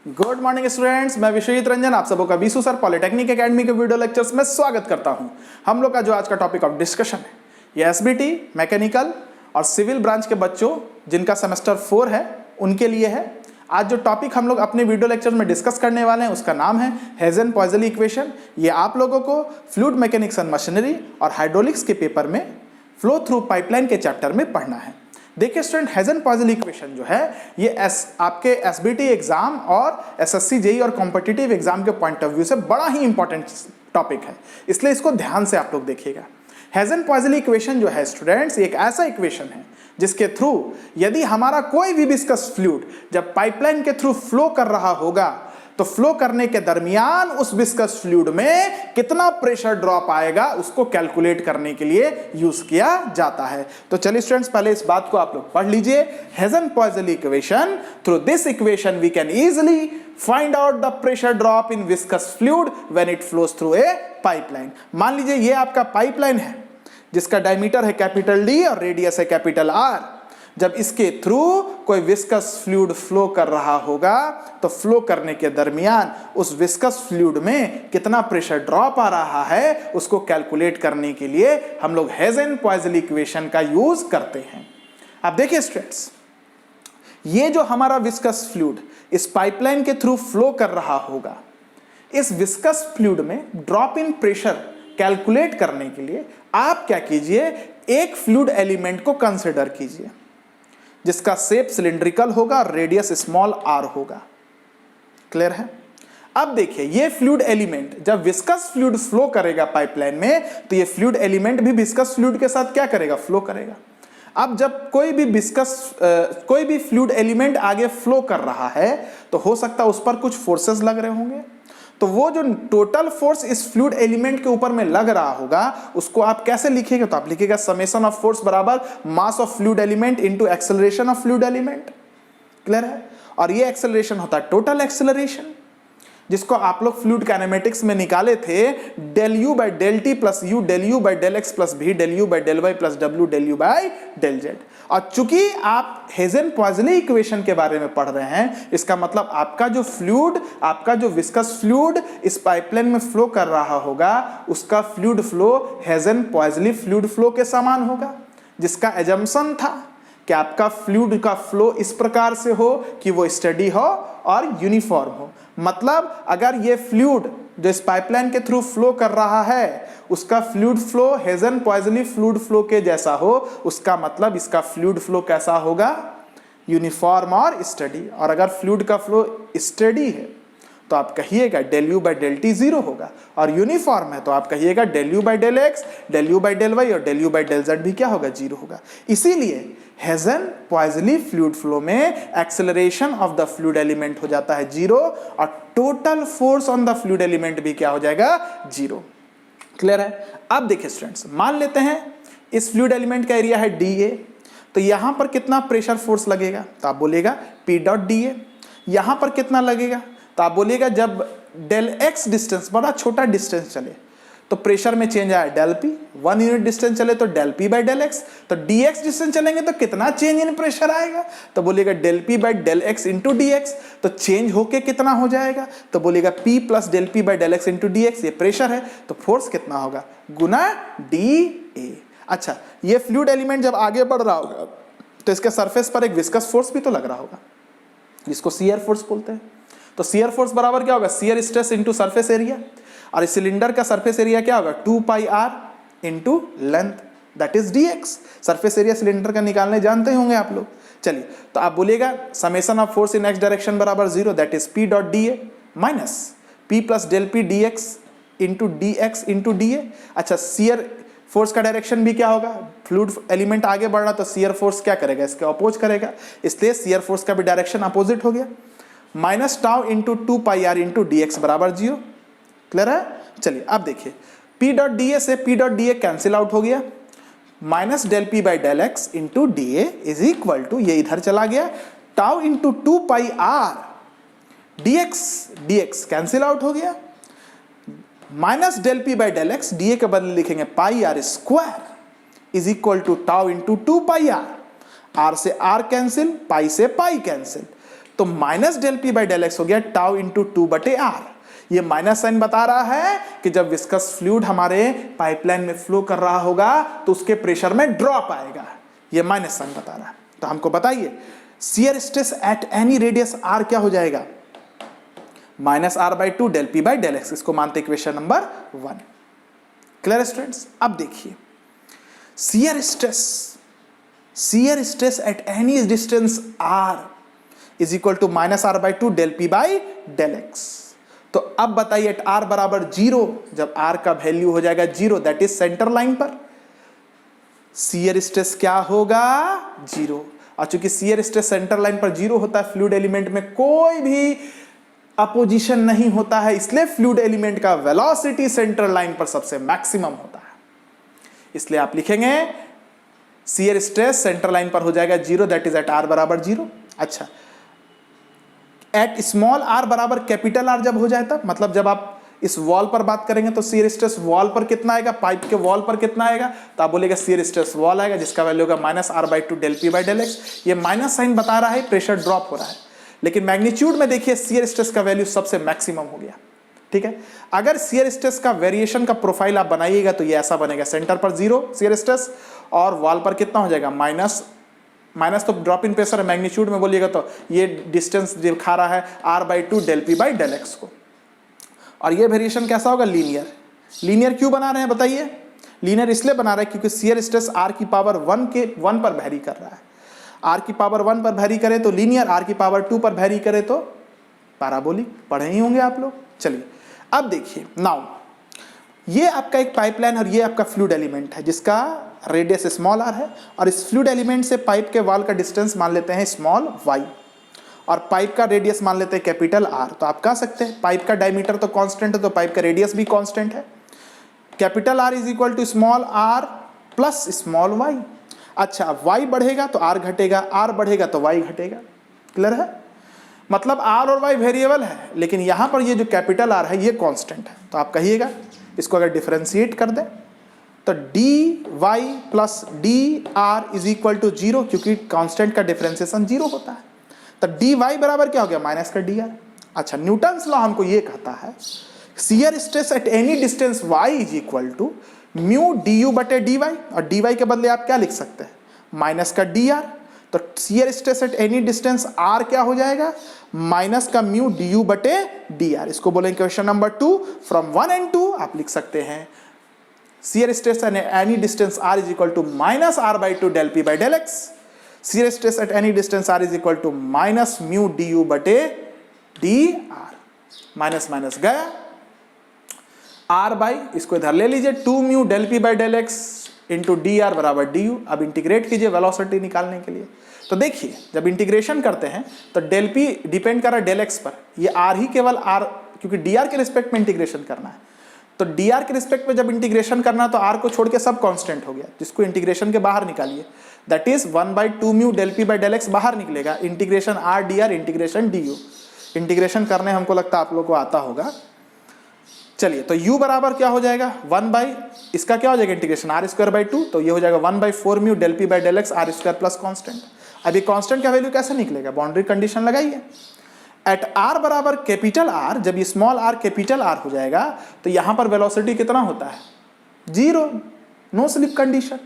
Good morning students, मैं विश्वजीत रंजन आप सबों का बीसू सर पॉलिटेक्निक एकेडमी के वीडियो लेक्चर्स में स्वागत करता हूं। हम लोग का जो आज का टॉपिक ऑफ डिस्कशन है ये एसबीटी, मैकेनिकल और सिविल ब्रांच के बच्चों जिनका सेमेस्टर 4 है उनके लिए है। आज जो टॉपिक हम लोग अपने वीडियो लेक्चर में डिस्कस करने वाले हैं उसका नाम है हेजन-पॉइज़ली इक्वेशन। ये आप लोगों को फ्लूइड मैकेनिक्स एंड मशीनरी और हाइड्रोलिक्स के पेपर में फ्लो थ्रू पाइपलाइन के चैप्टर में पढ़ना है। देखिए स्टूडेंट, हेजन-पॉइज़ली इक्वेशन जो है ये आपके एसबीटी एग्जाम और एसएससी जेईई और कॉम्पिटिटिव एग्जाम के पॉइंट ऑफ व्यू से बड़ा ही इंपॉर्टेंट टॉपिक है, इसलिए इसको ध्यान से आप लोग देखिएगा। हेजन-पॉइज़ली इक्वेशन जो है स्टूडेंट्स एक ऐसा इक्वेशन है जिसके थ्रू यदि हमारा कोई भी विस्कस फ्लूइड जब पाइपलाइन के थ्रू फ्लो कर रहा होगा तो फ्लो करने के दरमियान उस विस्कस फ्लूइड में कितना प्रेशर ड्रॉप आएगा उसको कैलकुलेट करने के लिए यूज किया जाता है। तो चलिए स्टूडेंट्स, पहले इस बात को आप लोग पढ़ लीजिए। Hagen Poiseuille equation, through this equation we can easily find out the pressure drop in viscous fluid when it flows through a pipeline. मान लीजिए ये आपका पाइपलाइन है जिसका डायमीटर है कैपिटल डी और रेडियस है कैपिटल आर। जब इसके थ्रू कोई विस्कस फ्लूइड फ्लो कर रहा होगा तो फ्लो करने के दरमियान उस विस्कस फ्लूइड में कितना प्रेशर ड्रॉप आ रहा है उसको कैलकुलेट करने के लिए हम लोग हेजन-पॉइज़ली इक्वेशन का यूज करते हैं। अब देखिए स्टूडेंट्स, ये जो हमारा विस्कस फ्लूइड इस पाइपलाइन के थ्रू फ्लो कर रहा होगा, इस विस्कस फ्लूइड में ड्रॉप इन प्रेशर कैलकुलेट करने के लिए आप क्या कीजिए, एक फ्लूइड एलिमेंट को कंसिडर कीजिए जिसका शेप सिलिंड्रिकल होगा, रेडियस स्मॉल आर होगा। क्लियर है? अब देखिए ये फ्लूइड एलिमेंट जब विस्कस फ्लूइड फ्लो करेगा पाइपलाइन में तो ये फ्लूइड एलिमेंट भी विस्कस फ्लूइड के साथ क्या करेगा, फ्लो करेगा। अब जब कोई भी फ्लूइड एलिमेंट आगे फ्लो कर रहा है तो हो सकता है उस पर कुछ फोर्सेस लग रहे होंगे, तो वो जो टोटल फोर्स इस फ्लूइड एलिमेंट के ऊपर में लग रहा होगा उसको आप कैसे लिखेंगे, तो आप लिखेगा समेशन ऑफ फोर्स बराबर mass of fluid element into acceleration of fluid element. Clear है? और ये एक्सेलरेशन होता है टोटल एक्सेलरेशन, जिसको आप लोग फ्लूइड काइनेमेटिक्स में निकाले थे del u by del t plus u del u by del x plus v del u by del y plus w del u by del z। और चूंकि आप हेजन-पॉइज़ली इक्वेशन के बारे में पढ़ रहे हैं, इसका मतलब आपका जो फ्लूइड, आपका जो विस्कस फ्लूइड इस पाइपलाइन में फ्लो कर रहा होगा उसका फ्लूइड फ्लो हेजन-पॉइज़ली फ्लूइड फ्लो के समान होगा, जिसका एजम्पशन था कि आपका फ्लूइड का फ्लो इस प्रकार से हो कि वो स्टेडी हो और यूनिफॉर्म हो। मतलब अगर ये फ्लूइड जो इस पाइपलाइन के थ्रू फ्लो कर रहा है उसका फ्लूइड फ्लो हेजन-पॉइज़ली फ्लूइड फ्लो के जैसा हो, उसका मतलब इसका फ्लूइड फ्लो कैसा होगा, यूनिफॉर्म और स्टेडी। और अगर फ्लूइड का फ्लो स्टेडी है तो आप कहिएगा del u by del t 0 होगा, और यूनिफॉर्म है तो आप कहिएगा del u by del x, del u by del y और del u by del z भी क्या होगा, 0 होगा। इसीलिए हेजन-पॉइज़ली फ्लूइड फ्लो में acceleration of the fluid element हो जाता है 0 और total force on the fluid element भी क्या हो जाएगा, 0। क्लियर है? अब देखिए स्टूडेंट्स, मान लेते हैं इस फ्लूइड एलिमेंट का एरिया है dA, तो यहां पर कितना प्रेशर फोर्स लगेगा, तो आप बोलेगा P डॉट dA। यहां पर कितना लगेगा, तो आप बोलिएगा जब डेल एक्स डिस्टेंस, बड़ा छोटा डिस्टेंस चले तो प्रेशर में चेंज आया डेल पी, 1 यूनिट डिस्टेंस चले तो del P by del X, तो डी एक्स डिस्टेंस चलेंगे तो कितना चेंज इन प्रेशर आएगा, तो बोलिएगा del P by del X into D X, तो चेंज होके कितना हो जाएगा, तो बोलिएगा P plus del P by del X into D X, ये प्रेशर है तो फोर्स कितना होगा, गुना डी ए। अच्छा, ये फ्लूइड एलिमेंट जब आगे बढ़ रहा होगा तो इसके सरफेस पर एक विस्कस फोर्स भी तो लग रहा होगा जिसको शियर फोर्स बोलते हैं। तो शियर फोर्स बराबर क्या होगा, shear stress into surface area, और इस सिलेंडर का सरफेस एरिया क्या होगा, 2 pi R into length that is dx। Surface area cylinder का निकालने जानते होंगे आप लोग। चलिए, तो आप बोलिएगा summation of force in x direction बराबर 0 that is p dot dA minus p plus del P dx into dx into dA। अच्छा, शियर फोर्स का डायरेक्शन भी क्या होगा, फ्लूइड एलिमेंट आगे बढ़ना तो शियर फोर्स क्या करेगा, इसके अपोज करेगा, इसलिए शियर फोर्स का भी डायरेक्शन अपोजिट हो गया, minus tau into 2 pi R into D X बराबर 0। क्लियर है? चलिए अब देखिए, P डॉट डी ए से P dot D A cancel out हो गया, minus del P by del X into D A is equal to, ये इधर चला गया, tau into 2 pi R D X cancel out हो गया, minus del P by del X, D A के बदले लिखेंगे pi R square is equal to tau into 2 pi R, R से आर कैंसिल, पाई से पाई कैंसिल, तो minus del P by del X हो गया टाउ इंटू 2/r। ये minus sign बता रहा है कि जब विस्कस फ्लूइड हमारे पाइपलाइन में फ्लो कर रहा होगा तो उसके प्रेशर में ड्रॉप आएगा, ये माइनस साइन बता रहा है। तो हमको बताइए shear stress at any radius r क्या हो जाएगा, -r/2 del P by del X. इसको मानते इक्वेशन नंबर 1। Clear students? अब देखिए shear stress at any distance r is equal to -r/2 del P by del X. तो अब बताइए एट r बराबर 0, जब r का वैल्यू हो जाएगा 0 दैट इज सेंटर लाइन पर, शियर स्ट्रेस क्या होगा 0। और चूंकि शियर स्ट्रेस सेंटर लाइन पर 0 होता है, फ्लूइड एलिमेंट में कोई भी अपोजिशन नहीं होता है, इसलिए फ्लूइड एलिमेंट का वेलोसिटी सेंटर लाइन पर सबसे मैक्सिमम होता है। इसलिए आप लिखेंगे शियर स्ट्रेस सेंटर लाइन पर हो जाएगा 0 दैट इज एट r बराबर 0। अच्छा, एट स्मॉल r बराबर कैपिटल R जब हो जाए तब, मतलब जब आप इस वॉल पर बात करेंगे तो शियर स्ट्रेस वॉल पर कितना आएगा, पाइप के वॉल पर कितना आएगा, तो आप बोलेगा शियर स्ट्रेस वॉल आएगा जिसका वैल्यू होगा -r/2 del P by del X. ये माइनस साइन बता रहा है प्रेशर ड्रॉप हो रहा है, लेकिन मैग्नीट्यूड में देखिए शियर स्ट्रेस का वैल्यू सबसे मैक्सिमम हो गया। ठीक है, अगर शियर स्ट्रेस का वेरिएशन का प्रोफाइल आप बनाइएगा तो ये ऐसा बनेगा, सेंटर पर 0 शियर स्ट्रेस और वॉल पर कितना हो जाएगा माइनस तो ड्रॉप इन प्रेशर है, मैग्नीट्यूड में बोलिएगा तो ये डिस्टेंस दिखा रहा है r/2 del P by del X को। और ये वेरिएशन कैसा होगा, लीनियर क्यों बना रहे हैं बताइए, लीनियर इसलिए बना रहे हैं क्योंकि शियर स्ट्रेस r की पावर 1 पर वैरी कर रहा है। r की पावर 1 पर वैरी करे तो लीनियर, r की पावर 2 पर वैरी करे तो पैराबोलिक। पढ़े ही होंगे आप लोग। चलिए अब देखिए, नाउ ये आपका एक पाइपलाइन और ये आपका फ्लूइड एलिमेंट है जिसका रेडियस स्मॉल r है, और इस फ्लूइड एलिमेंट से पाइप के वॉल का डिस्टेंस मान लेते हैं स्मॉल y, और पाइप का रेडियस मान लेते हैं कैपिटल R। तो आप कह सकते हैं पाइप का डायमीटर तो कांस्टेंट है तो पाइप का रेडियस भी कांस्टेंट है। Capital R is equal to small r plus small y। अच्छा, y बढ़ेगा तो r घटेगा, r बढ़ेगा तो y घटेगा। क्लियर है? मतलब r और y वेरिएबल है, लेकिन यहां पर ये जो कैपिटल R है ये कांस्टेंट है। तो आप कहिएगा इसको अगर डिफरेंशिएट कर दें तो dy plus dr is equal to 0, क्योंकि कांस्टेंट का डिफरेंशिएशन 0 होता है। तो dy बराबर क्या हो गया, माइनस का dr। अच्छा, न्यूटन्स लॉ हमको ये कहता है shear stress at any distance y is equal to mu du बटे dy, और dy के बदले आप क्या लिख सकते हैं, माइनस का dr। तो shear stress at any distance r क्या हो जाएगा, माइनस का म्यू du बटे dr। इसको बोलेंगे क्वेश्चन नंबर 2 फ्रॉम 1 and 2 आप लिख सकते हैं shear stress at any distance r is equal to -r/2 del P by del X. Shear stress at any distance r is equal to minus mu du बटे dr। Minus minus गया, r by इसको इधर ले लीजिए 2 mu del P by del X into dr बराबर du। अब integrate कीजिए velocity निकालने के लिए। तो देखिए जब इंटीग्रेशन करते हैं तो डेल पी डिपेंड कर रहा है डेल एक्स पर, ये r ही केवल r, क्योंकि dr के रिस्पेक्ट में इंटीग्रेशन करना है। तो dr के रिस्पेक्ट में जब इंटीग्रेशन करना तो r को छोड़ के सब कांस्टेंट हो गया, जिसको इंटीग्रेशन के बाहर निकालिए, that is 1/2 mu del P by del X बाहर निकलेगा, integration r dr integration du। Integration करने हमको लगता है आप लोग को आता होगा। चलिए तो u बराबर क्या हो जाएगा, 1 इसका क्या हो जाएगा इंटीग्रेशन r²/2, तो ये हो जाएगा 1/4 mu del P by del X r² plus constant. अभी कांस्टेंट का वैल्यू कैसे निकलेगा, बाउंड्री कंडीशन लगाइए। एट r बराबर कैपिटल R, जब ये स्मॉल r कैपिटल R हो जाएगा तो यहां पर वेलोसिटी कितना होता है, 0, नो स्लिप कंडीशन।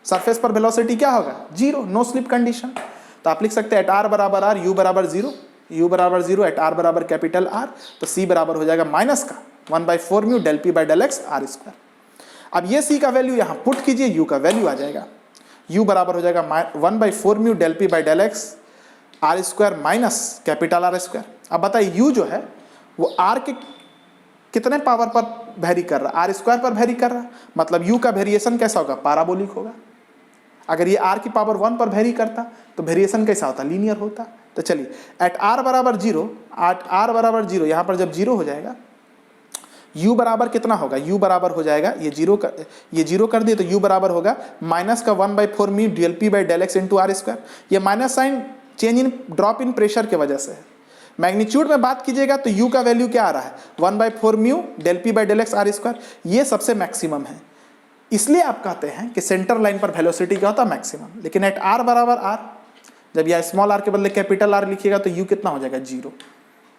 सरफेस पर वेलोसिटी क्या होगा, 0, नो स्लिप कंडीशन। तो आप लिख सकते हैं एट r बराबर r, u बराबर 0 एट r बराबर कैपिटल R, तो c बराबर हो जाएगा माइनस का 1/4 mu del P by del X r²। अब ये c का वैल्यू यहां पुट कीजिए, u का वैल्यू आ जाएगा, u बराबर हो जाएगा 1/4 mu del P by del X r² minus capital R²। अब बताइए u जो है वो r के कितने पावर पर वेरी कर रहा है, r² पर वेरी कर रहा है, मतलब u का वेरिएशन कैसा होगा, पैराबोलिक होगा। अगर ये r की पावर 1 पर वेरी करता तो वेरिएशन कैसा होता, लीनियर होता। तो चलिए एट r बराबर 0, यहाँ पर जब 0 हो जाएगा u बराबर कितना होगा, u बराबर हो जाएगा ये 0 कर दिए तो u बराबर होगा माइनस का 1/4 mu del P by del X into r²। ये minus sign change in drop in pressure के वजह से है। मैग्नीट्यूड में बात कीजिएगा तो u का वैल्यू क्या आ रहा है, 1/4 mu del P by del X r²। ये सबसे मैक्सिमम है, इसलिए आप कहते हैं कि सेंटर लाइन पर वेलोसिटी क्या होता है, मैक्सिमम। लेकिन एट r बराबर r, जब यह स्मॉल आर के बदले कैपिटल आर लिखिएगा तो यू कितना हो जाएगा 0,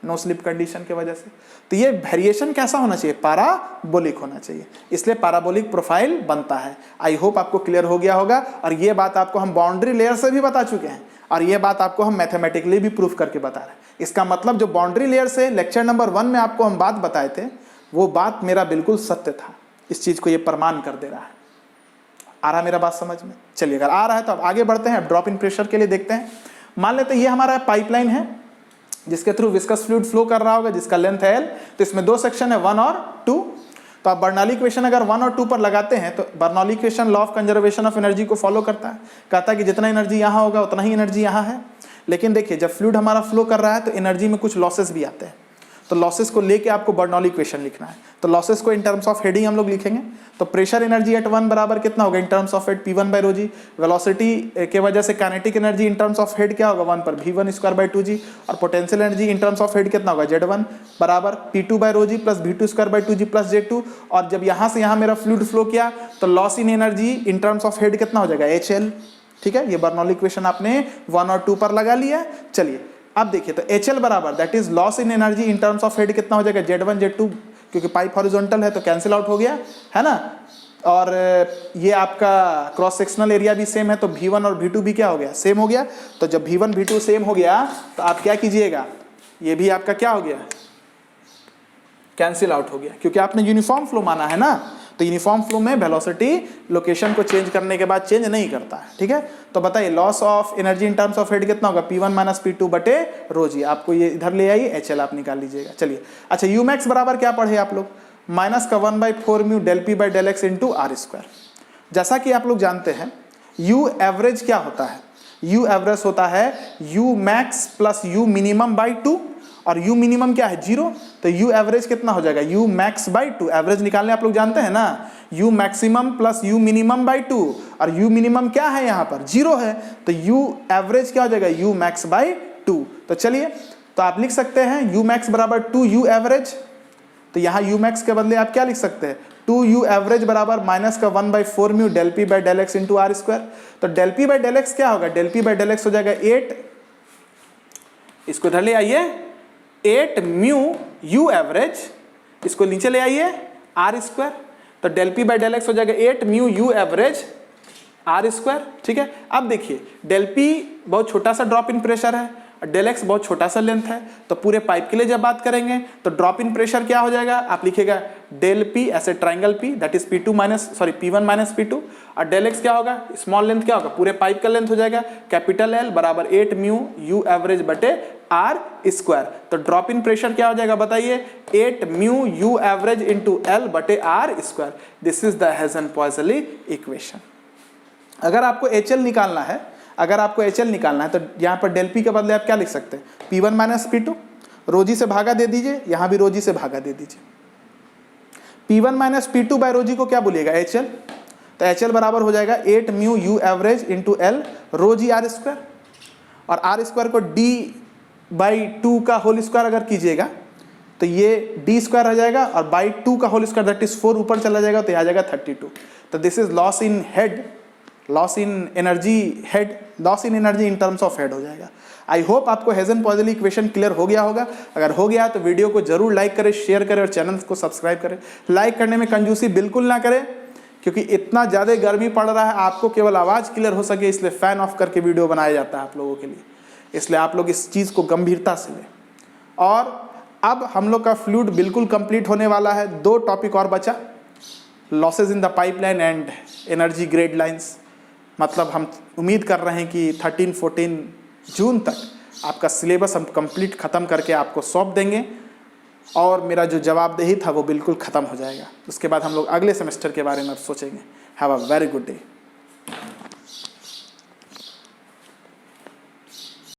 नो स्लिप कंडीशन की वजह से। तो ये वेरिएशन कैसा होना चाहिए, पैराबोलिक होना चाहिए, इसलिए पैराबोलिक प्रोफाइल बनता है। आई होप आपको क्लियर हो गया होगा। और ये बात आपको हम बाउंड्री लेयर से भी बता चुके हैं और ये बात आपको हम मैथमेटिकली भी प्रूफ करके बता रहे हैं। इसका मतलब जो बाउंड्री लेयर से लेक्चर नंबर 1 में आपको हम बात बताए थे वो बात मेरा बिल्कुल सत्य था। इस चीज को ये प्रमाण कर दे रहा है। आ रहा मेरा बात समझ में? चलिए, अगर आ रहा है तो अब आगे बढ़ते हैं। अब ड्रॉप इन प्रेशर के लिए देखते हैं। मान लेते हैं ये हमारा पाइपलाइन है जिसके थ्रू विस्कस फ्लूइड फ्लो कर रहा होगा, जिसका लेंथ है L। तो इसमें 2 सेक्शन है, 1 और 2। तो आप बर्नौली इक्वेशन अगर 1 और 2 पर लगाते हैं तो Bernoulli equation law of conservation of energy को फॉलो करता है। कहता है कि जितना एनर्जी यहाँ होगा उतना ही एनर्जी यहाँ है। लेकिन देखिए, जब फ्लूइड हमारा फ्लो कर रहा है तो एनर्जी में कुछ लॉसेस भी आते हैं। तो लॉसेस को लेके आपको बर्नौली इक्वेशन लिखना है। तो लॉसेस को इन टर्म्स ऑफ हेडिंग हम लोग लिखेंगे। तो प्रेशर एनर्जी एट 1 बराबर कितना होगा in terms of head P1/ρg। Velocity के वजह से kinetic energy in terms of head क्या होगा 1 पर V1² और potential energy in terms of head कितना होगा Z1 बराबर P2/ρg plus V2² plus J2। और जब यहाँ से यहाँ मेरा फ्लूइड फ्लो किया तो loss in energy in terms of head कितना हो जाएगा HL। ठीक है, ये बर्नौली इक्वेशन आपने 1 और 2 पर लगा लिया। चलिए अब देखिए, तो HL बराबर that is loss in energy in terms of head कितना हो जाएगा Z1 Z2, क्योंकि पाइप हॉरिजॉन्टल है तो कैंसिल आउट हो गया है ना। और ये आपका क्रॉस सेक्शनल एरिया भी सेम है तो V1 और V2 भी क्या हो गया, सेम हो गया। तो जब V1 V2 सेम हो गया तो आप क्या कीजिएगा, ये भी आपका क्या हो गया, कैंसिल आउट हो गया, क्योंकि आपने यूनिफॉर्म फ्लो माना है ना। तो यूनिफॉर्म फ्लो में वेलोसिटी लोकेशन को चेंज करने के बाद चेंज नहीं करता है। ठीक है, तो बताइए loss of energy in terms of head कितना होगा P1 - P2/ρg। आपको ये इधर ले आइए, HL आप निकाल लीजिएगा। चलिए, अच्छा Umax बराबर क्या पढ़े आप लोग, माइनस का 1/4 mu del P del X into R²। जैसा कि आप लोग जानते हैं U एवरेज क्या होता है, U एवरेज होता है Umax प्लस U min/2 और U मिनिमम क्या है 0। तो U एवरेज कितना हो जाएगा Umax/2। एवरेज निकालने आप लोग जानते हैं ना, U मैक्सिमम प्लस U मिनिमम/2 और U मिनिमम क्या है यहाँ पर 0 है। तो U एवरेज क्या हो जाएगा Umax/2। तो चलिए, तो आप लिख सकते हैं Umax बराबर 2U एवरेज। तो यहाँ Umax के बदले आप क्या लिख सकते हैं 2U एवरेज बराबर माइनस का 1/4 mu del P del X into R²। तो del P del X क्या होगा, del P del X हो जाएगा 8, इसको इधर ले आइए 8 म्यू U एवरेज, इसको नीचे ले आइए R²। तो del P del X हो जाएगा 8 म्यू U एवरेज R²। ठीक है, अब देखिए del P बहुत छोटा सा ड्रॉप इन प्रेशर है और del X बहुत छोटा सा लेंथ है। तो पूरे पाइप के लिए जब बात करेंगे तो ड्रॉप इन प्रेशर क्या हो जाएगा, आप लिखिएगा del P ऐसे triangle P that is P1 - P2 और del X क्या होगा, स्मॉल लेंथ क्या होगा, पूरे पाइप का लेंथ हो जाएगा कैपिटल L बराबर 8 म्यू U एवरेज बटे R²। तो ड्रॉप इन प्रेशर क्या हो जाएगा बताइए 8 mu U average into L बटे R²। This is the Hagen Poiseuille equation. अगर आपको HL निकालना है, तो यहाँ पर del P के बदले आप क्या लिख सकते हैं P1 - P2, ρg से भागा दे दीजिए, यहाँ भी ρg से भागा दे दीजिए। P1 - P2/ρg को क्या बोलिएगा HL। तो HL बराबर हो जाएगा 8 mu U average into L ρg R² और R² को D/2 का होल स्क्वायर अगर कीजिएगा तो ये D² आ जाएगा और बाई 2 का होल स्क्वायर दैट इज 4 ऊपर चला जाएगा तो आ जाएगा 32। तो this is loss in head, loss in energy head, loss in energy in terms of head हो जाएगा। आई होप आपको हेज़न-पॉइज़ली इक्वेशन क्लियर हो गया होगा। अगर हो गया तो वीडियो को जरूर लाइक करें, शेयर करें और चैनल को सब्सक्राइब करें। लाइक करने में कंजूसी बिल्कुल ना करें क्योंकि इतना ज़्यादा गर्मी पड़ रहा है, आपको केवल आवाज़ क्लियर हो सके इसलिए फ़ैन ऑफ करके वीडियो बनाया जाता है आप लोगों के लिए। इसलिए आप लोग इस चीज़ को गंभीरता से लें। और अब हम लोग का फ्लूइड बिल्कुल कंप्लीट होने वाला है। 2 टॉपिक और बचा, losses in the pipeline and energy grade lines. मतलब हम उम्मीद कर रहे हैं कि 13-14 जून तक आपका सिलेबस हम कंप्लीट ख़त्म करके आपको सौंप देंगे और मेरा जो जवाबदेही था वो बिल्कुल ख़त्म हो जाएगा। उसके बाद हम लोग अगले सेमेस्टर के बारे में अब सोचेंगे। Have a very good day.